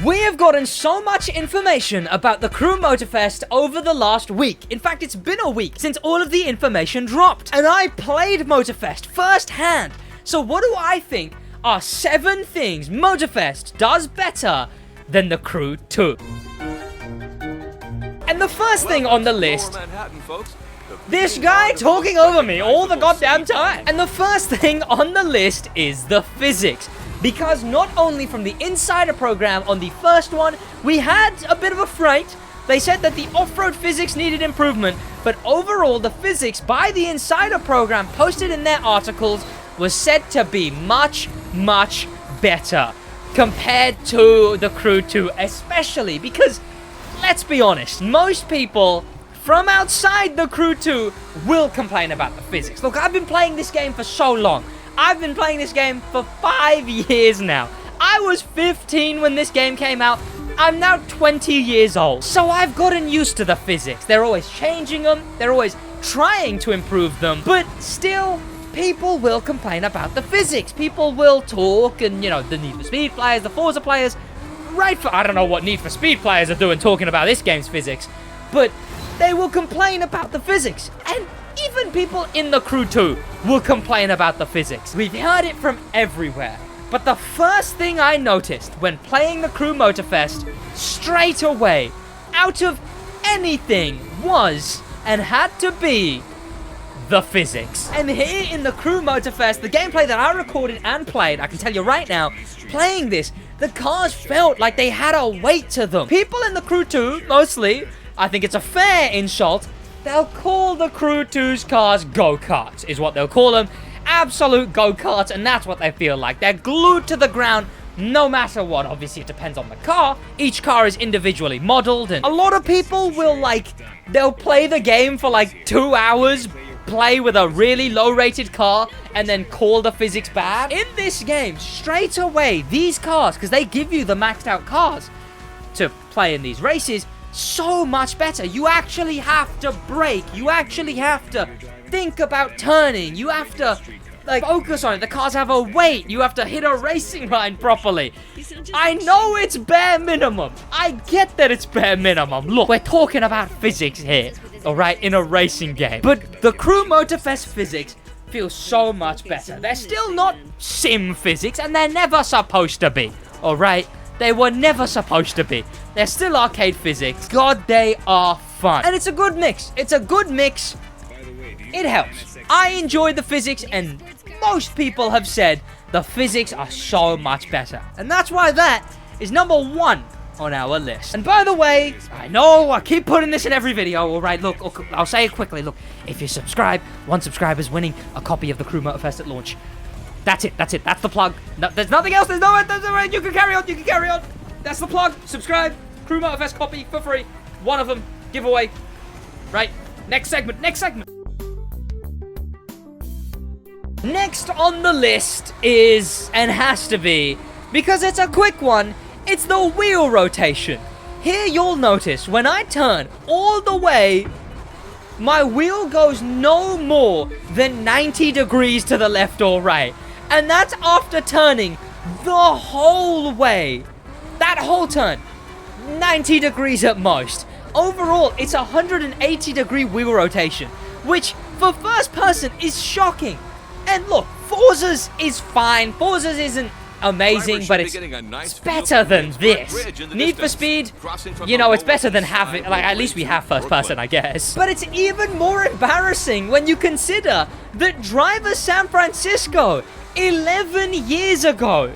We have gotten so much information about the Crew Motorfest over the last week. In fact, it's been a week since all of the information dropped. And I played Motorfest firsthand. So what do I think are 7 things Motorfest does better than the Crew 2? And the first thing on the list... This guy talking over me all the goddamn time. And the first thing on the list is the physics. Because not only from the insider program on the first one, we had a bit of a fright. They said that the off-road physics needed improvement, but overall the physics by the insider program posted in their articles was said to be much, much better compared to the Crew 2, especially because, let's be honest, most people from outside the Crew 2 will complain about the physics. Look, I've been playing this game for so long. I've been playing this game for 5 years now. I was 15 when this game came out. I'm now 20 years old. So I've gotten used to the physics. They're always changing them. They're always trying to improve them. But still, people will complain about the physics. People will talk and, you know, the Need for Speed players, the Forza players. I don't know what Need for Speed players are doing talking about this game's physics. But they will complain about the physics. And even people in the Crew 2 will complain about the physics. We've heard it from everywhere. But the first thing I noticed when playing the Crew Motorfest, straight away, out of anything, was and had to be the physics. And here in the Crew Motorfest, the gameplay that I recorded and played, I can tell you right now, playing this, the cars felt like they had a weight to them. People in the Crew 2, mostly, I think it's a fair insult, they'll call the Crew 2's cars go-karts, is what they'll call them. Absolute go-karts, and that's what they feel like. They're glued to the ground no matter what. Obviously, it depends on the car. Each car is individually modeled, and a lot of people will, they'll play the game for, 2 hours, play with a really low-rated car, and then call the physics bad. In this game, straight away, these cars, because they give you the maxed-out cars to play in these races, so much better. You actually have to brake. You actually have to think about turning. You have to focus on it. The cars have a weight. You have to hit a racing line properly. I know it's bare minimum. I get that it's bare minimum. Look, we're talking about physics here, alright, in a racing game. But the Crew Motorfest physics feel so much better. They're still not sim physics, and they're never supposed to be, alright? They were never supposed to be. They're still arcade physics. God, they are fun. And it's a good mix. It's a good mix. It helps. I enjoy the physics, and most people have said the physics are so much better. And that's why that is number 1 on our list. And by the way, I know I keep putting this in every video, alright? Look, I'll say it quickly. Look, if you subscribe, 1 subscriber's winning a copy of the Crew Motorfest at launch. That's it. That's the plug. No, there's nothing else. There's no way. You can carry on. That's the plug. Subscribe. Crew Motorfest copy for free. 1 of them. Giveaway. Right. Next segment. Next on the list is, and has to be, because it's a quick one, it's the wheel rotation. Here you'll notice when I turn all the way, my wheel goes no more than 90 degrees to the left or right. And that's after turning the whole way. That whole turn. 90 degrees at most. Overall, it's a 180 degree wheel rotation, which for first person is shocking. And look, Forza's is fine. Forza's isn't amazing, but it's better than this. Need for Speed, you know, it's better than having, at least we have first person, I guess. But it's even more embarrassing when you consider that Driver San Francisco, 11 years ago,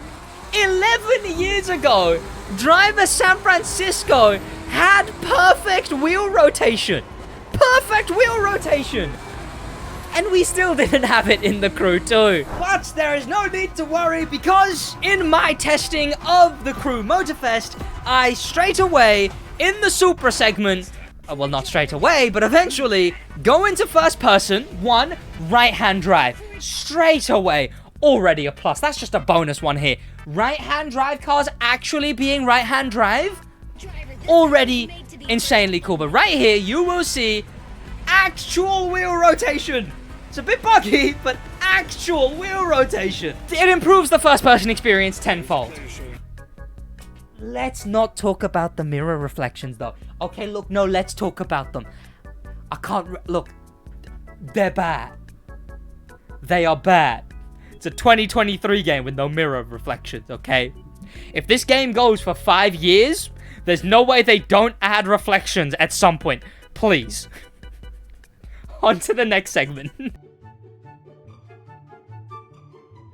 Driver San Francisco had perfect wheel rotation. And we still didn't have it in the Crew 2. But there is no need to worry, because in my testing of the Crew Motorfest, I straight away, in the Supra segment, well, not straight away, but eventually, go into first person, 1, right-hand drive. Straight away. Already a plus. That's just a bonus one here. Right-hand drive cars actually being right-hand drive? Already insanely cool. But right here, you will see actual wheel rotation. It's a bit buggy, but actual wheel rotation. It improves the first-person experience tenfold. Let's not talk about the mirror reflections, though. Okay, look, no, let's talk about them. I can't... Look, they're bad. They are bad. It's a 2023 game with no mirror reflections, okay? If this game goes for 5 years, there's no way they don't add reflections at some point. Please. On to the next segment.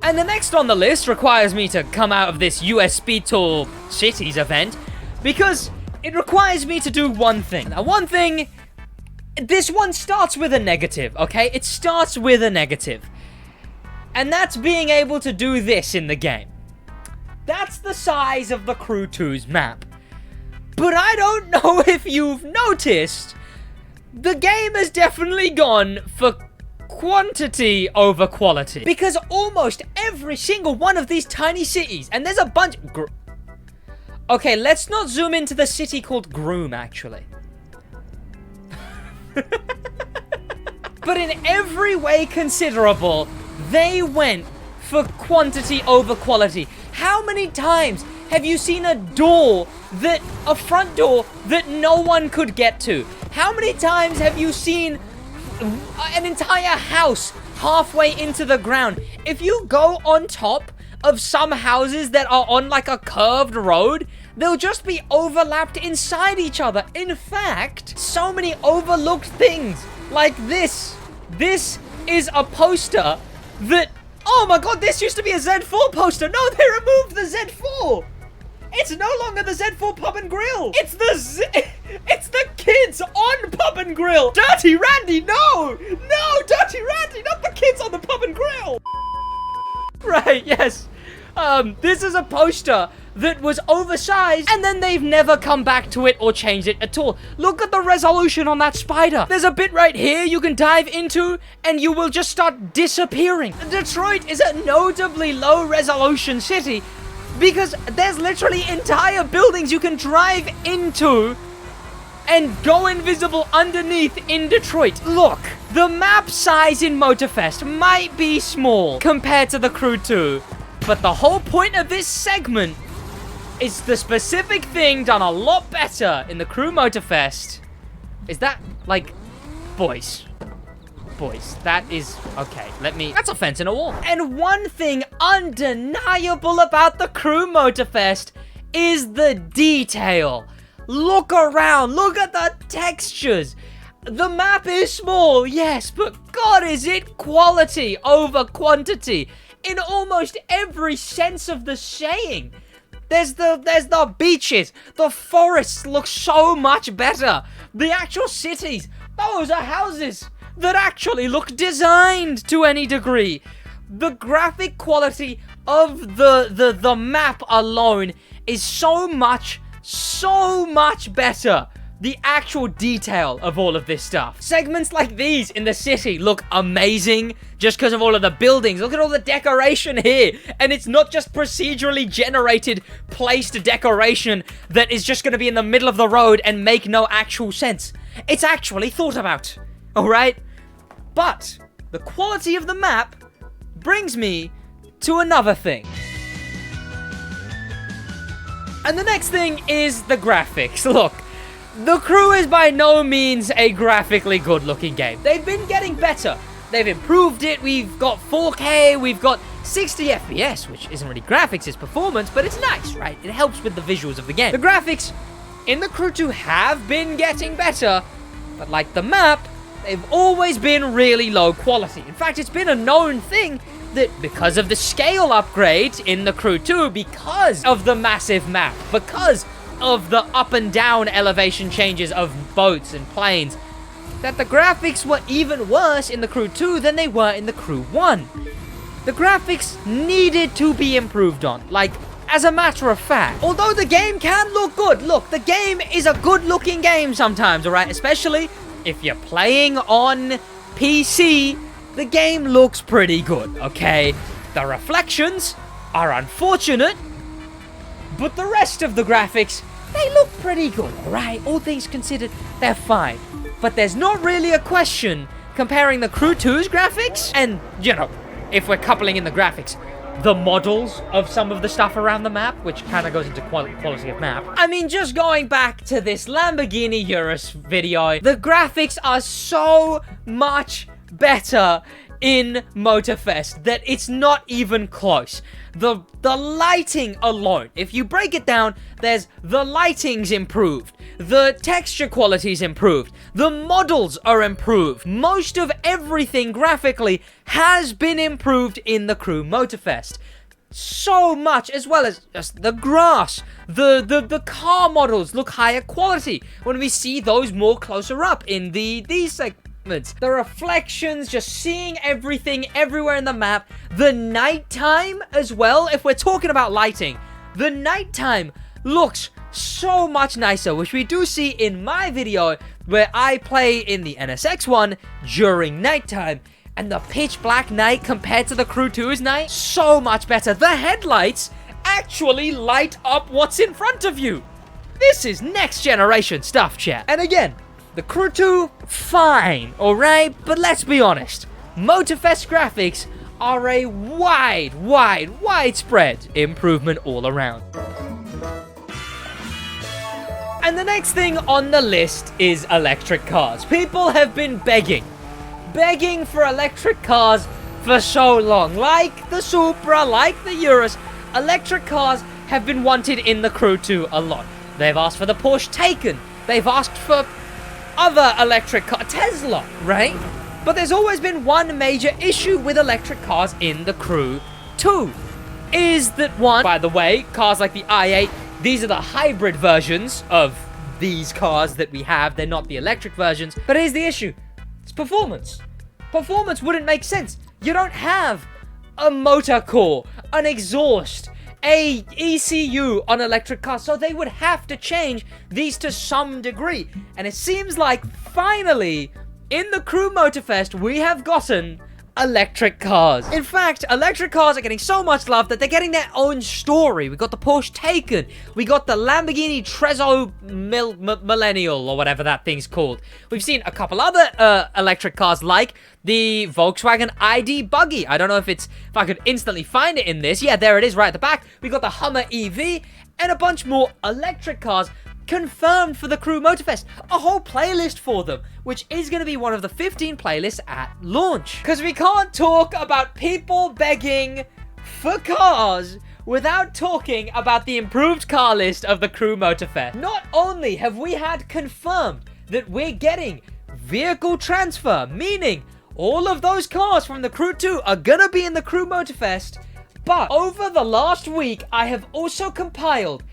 And the next on the list requires me to come out of this US Speed Tour Cities event because it requires me to do one thing. Now, one thing, this one starts with a negative, okay? It starts with a negative. And that's being able to do this in the game. That's the size of the Crew 2's map. But I don't know if you've noticed, the game has definitely gone for quantity over quality. Because almost every single one of these tiny cities, and there's a bunch... Okay, let's not zoom into the city called Groom, actually. But in every way considerable, they went for quantity over quality. How many times have you seen a front door that no one could get to? How many times have you seen an entire house halfway into the ground? If you go on top of some houses that are on like a curved road, they'll just be overlapped inside each other. In fact, so many overlooked things like this. This is a poster that, oh my god, this used to be a Z4 poster. No, they removed the Z4. It's no longer the Z4 Pub and Grill. It's the kids on Pub and Grill. Dirty Randy, no! No, Dirty Randy, not the kids on the Pub and Grill. Right, yes. This is a poster that was oversized, and then they've never come back to it or changed it at all. Look at the resolution on that spider. There's a bit right here you can dive into, and you will just start disappearing. Detroit is a notably low resolution city, because there's literally entire buildings you can drive into and go invisible underneath in Detroit. Look, the map size in Motorfest might be small compared to the Crew 2, but the whole point of this segment is the specific thing done a lot better in the Crew Motorfest. Is that, like, boys, that is, okay, that's a fence and a wall. And one thing undeniable about the Crew Motorfest is the detail. Look around, look at the textures. The map is small, yes, but God, is it quality over quantity in almost every sense of the saying. There's the beaches, the forests look so much better. The actual cities, those are houses that actually look designed to any degree. The graphic quality of the map alone is so much better. The actual detail of all of this stuff. Segments like these in the city look amazing just because of all of the buildings. Look at all the decoration here. And it's not just procedurally generated, placed decoration that is just going to be in the middle of the road and make no actual sense. It's actually thought about. Alright? But the quality of the map brings me to another thing. And the next thing is the graphics. Look, the Crew is by no means a graphically good-looking game. They've been getting better. They've improved it. We've got 4K. We've got 60 FPS, which isn't really graphics, it's performance, but it's nice, right? It helps with the visuals of the game. The graphics in the Crew 2 have been getting better, but like the map, they've always been really low quality. In fact, it's been a known thing that because of the scale upgrades in the Crew 2, because of the massive map, because of the up and down elevation changes of boats and planes, that the graphics were even worse in the Crew 2 than they were in the Crew 1. The graphics needed to be improved on, like, as a matter of fact. Although the game can look good, look, the game is a good-looking game sometimes, alright? Especially if you're playing on PC, the game looks pretty good, okay? The reflections are unfortunate, but the rest of the graphics, they look pretty good, alright? All things considered, they're fine. But there's not really a question comparing the Crew 2's graphics and, you know, if we're coupling in the graphics, the models of some of the stuff around the map, which kind of goes into quality of map. I mean, just going back to this Lamborghini Urus video, the graphics are so much better in motorfest that it's not even close. The lighting alone, if you break it down, there's the lighting's improved, the texture quality's improved, the models are improved, most of everything graphically has been improved in the Crew Motorfest. So much, as well as just the grass, the car models look higher quality when we see those more closer up in these segments. The reflections, just seeing everything everywhere in the map. The nighttime as well, if we're talking about lighting, the nighttime looks so much nicer, which we do see in my video where I play in the NSX one during nighttime. And the pitch black night compared to the Crew 2's night, so much better. The headlights actually light up what's in front of you. This is next generation stuff, chat. And again, the Crew 2, fine, alright? But let's be honest, Motorfest graphics are a widespread improvement all around. And the next thing on the list is electric cars. People have been begging for electric cars for so long. Like the Supra, like the Urus, electric cars have been wanted in the Crew 2 a lot. They've asked for the Porsche Taycan. They've asked for other electric car, Tesla, right? But there's always been one major issue with electric cars in the Crew 2. Is that one, by the way, cars like the i8, these are the hybrid versions of these cars that we have. They're not the electric versions. But here's the issue. It's performance. Performance wouldn't make sense. You don't have a motor core, an exhaust, a ECU on electric cars, so they would have to change these to some degree. And it seems like finally in the Crew Motorfest we have gotten electric cars. In fact, electric cars are getting so much love that they're getting their own story. We got the Porsche Taycan, we got the Lamborghini Trezzo Millennial, or whatever that thing's called. We've seen a couple other electric cars like the Volkswagen ID Buggy. I don't know if I could instantly find it in this. Yeah, there it is right at the back. We got the Hummer EV and a bunch more electric cars confirmed for the Crew Motorfest. A whole playlist for them, which is going to be one of the 15 playlists at launch. Because we can't talk about people begging for cars without talking about the improved car list of the Crew Motorfest. Not only have we had confirmed that we're getting vehicle transfer, meaning all of those cars from the Crew 2 are going to be in the Crew Motorfest, but over the last week, I have also compiled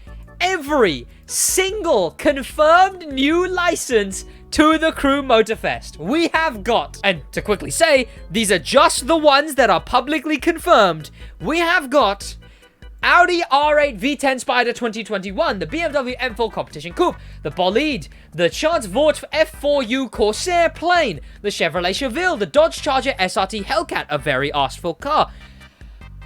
every single confirmed new license to the Crew Motorfest. We have got, and to quickly say, these are just the ones that are publicly confirmed. We have got Audi R8 V10 Spider 2021, the BMW M4 Competition Coupe, the Bolide, the Chance Vought F4U Corsair Plane, the Chevrolet Chevelle, the Dodge Charger SRT Hellcat, a very asked-for car,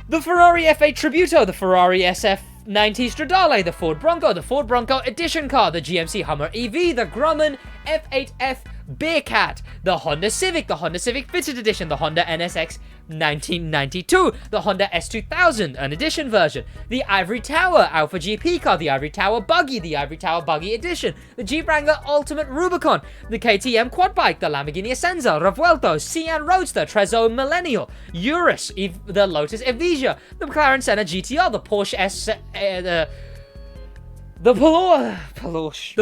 the Ferrari F8 Tributo, the Ferrari SF90 Stradale, the Ford Bronco Edition car, the GMC Hummer EV, the Grumman F8F Bearcat, the Honda Civic Fitted Edition, the Honda NSX 1992, the Honda S2000, an edition version, the Ivory Tower Alpha GP car, the Ivory Tower Buggy, the Ivory Tower Buggy Edition, the Jeep Wrangler Ultimate Rubicon, the KTM Quad Bike, the Lamborghini Essenza, Revuelto, Cian Roadster, Trezzo Millennial, Urus, the Lotus Evija, the McLaren Senna GTR, the Porsche the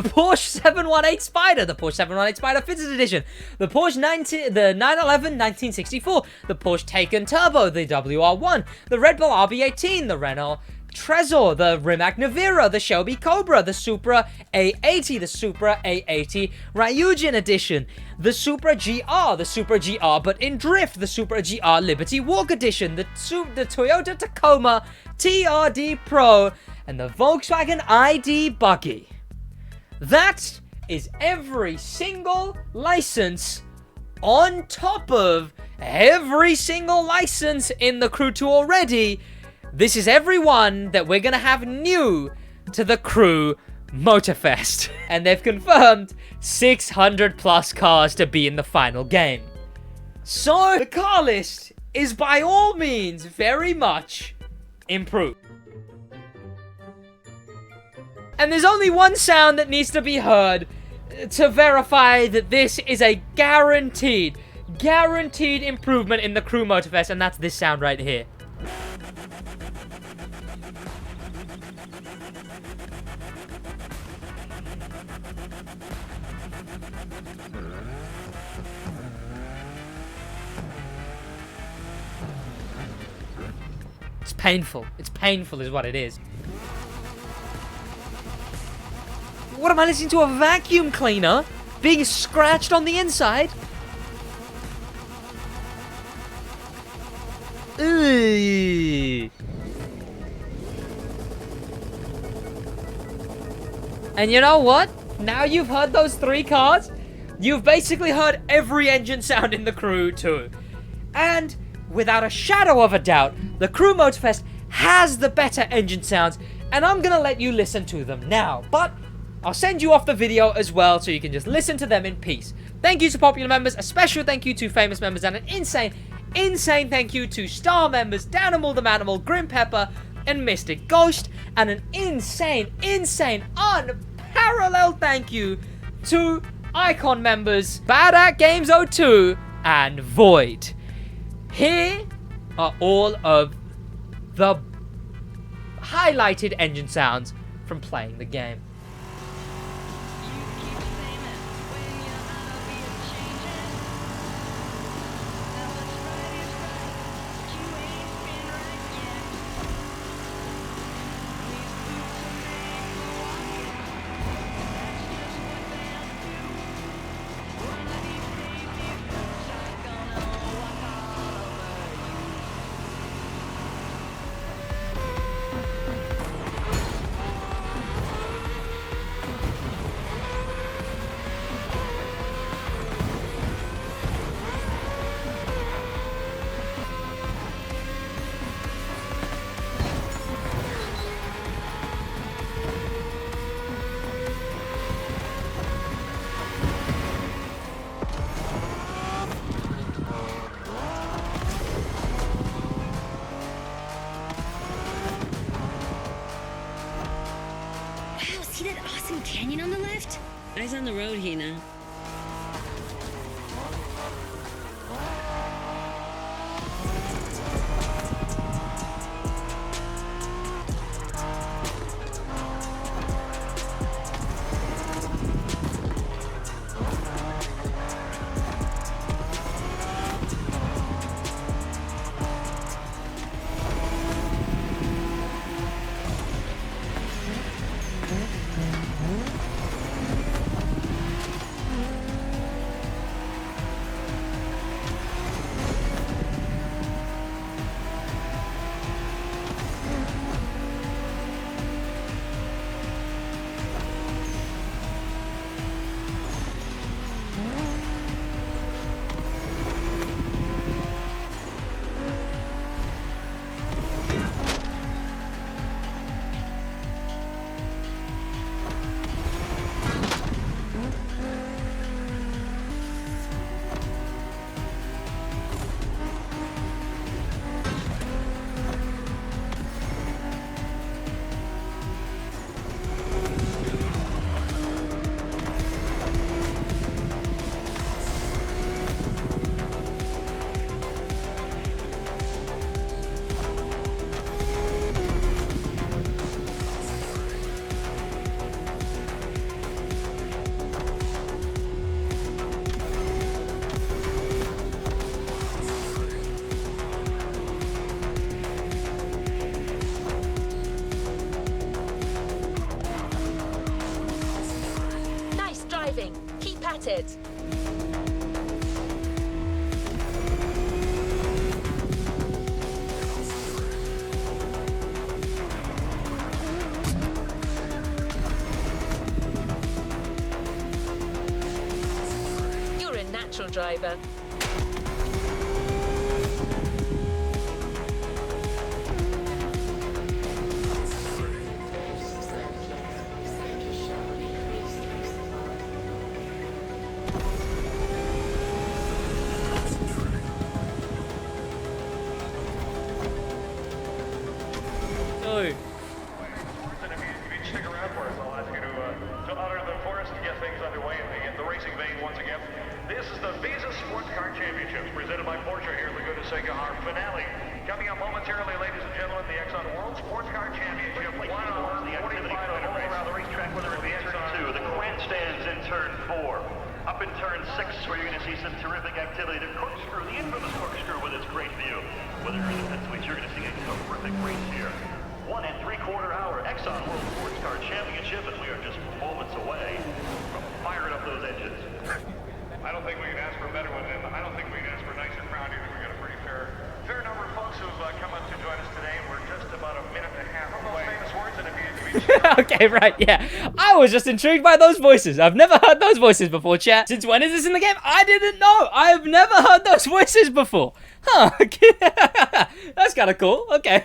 Porsche 718 Spider, the Porsche 718 Spider Fitted Edition, the Porsche 911 1964, the Porsche Taycan Turbo, the WR1, the Red Bull RB18, the Renault Trezor, the Rimac Navira, the Shelby Cobra, the Supra A80, the Supra A80 Ryujin Edition, the Supra GR but in drift, the Supra GR Liberty Walk Edition, the Toyota Tacoma TRD Pro, and the Volkswagen ID Buggy. That is every single license on top of every single license in the Crew 2 already. This is everyone that we're gonna have new to the Crew Motorfest. And they've confirmed 600 plus cars to be in the final game. So the car list is by all means very much improve. And there's only one sound that needs to be heard to verify that this is a guaranteed improvement in the crew motorfest, and that's this sound right here. It's painful. It's painful is what it is. What am I listening to? A vacuum cleaner being scratched on the inside? Ugh. And you know what? Now you've heard those 3 cars, you've basically heard every engine sound in the crew too. And without a shadow of a doubt, the Crew Motorfest has the better engine sounds, and I'm gonna let you listen to them now. But I'll send you off the video as well so you can just listen to them in peace. Thank you to popular members, a special thank you to famous members, and an insane thank you to star members Danimal the Manimal, Grim Pepper, and Mystic Ghost, and an insane, unparalleled thank you to Icon members Bad at Games 02 and Void. Here are all of the highlighted engine sounds from playing the game. See that awesome canyon on the left? Eyes on the road, Hina. Keep at it. You're a natural driver. racing vein once again. This is the Visa Sports Car Championships presented by Porsche here in Laguna Seca. Our finale coming up momentarily, ladies and gentlemen. The Exxon World Sports Car Championship. 1 hour, the activity all around the racetrack, whether it be in turn 2, the grandstands in turn 4. Up in turn 6, where you're going to see some terrific activity. The corkscrew, the infamous corkscrew with its great view. Whether you're in the pit suite, you're going to see a terrific race here. 1 3/4 hour Exxon World Sports Car Championship, and we are just moments away from firing up those engines. I don't think we can ask for a better one, and I don't think we can ask for a nicer crowd either. We've got a pretty fair number of folks who've come up to join us today, and we're just about a minute and a half away. Famous words, and if you Okay, right, yeah. I was just intrigued by those voices. I've never heard those voices before, chat. Since when is this in the game? I didn't know. I have never heard those voices before. Huh. That's kind of cool. Okay.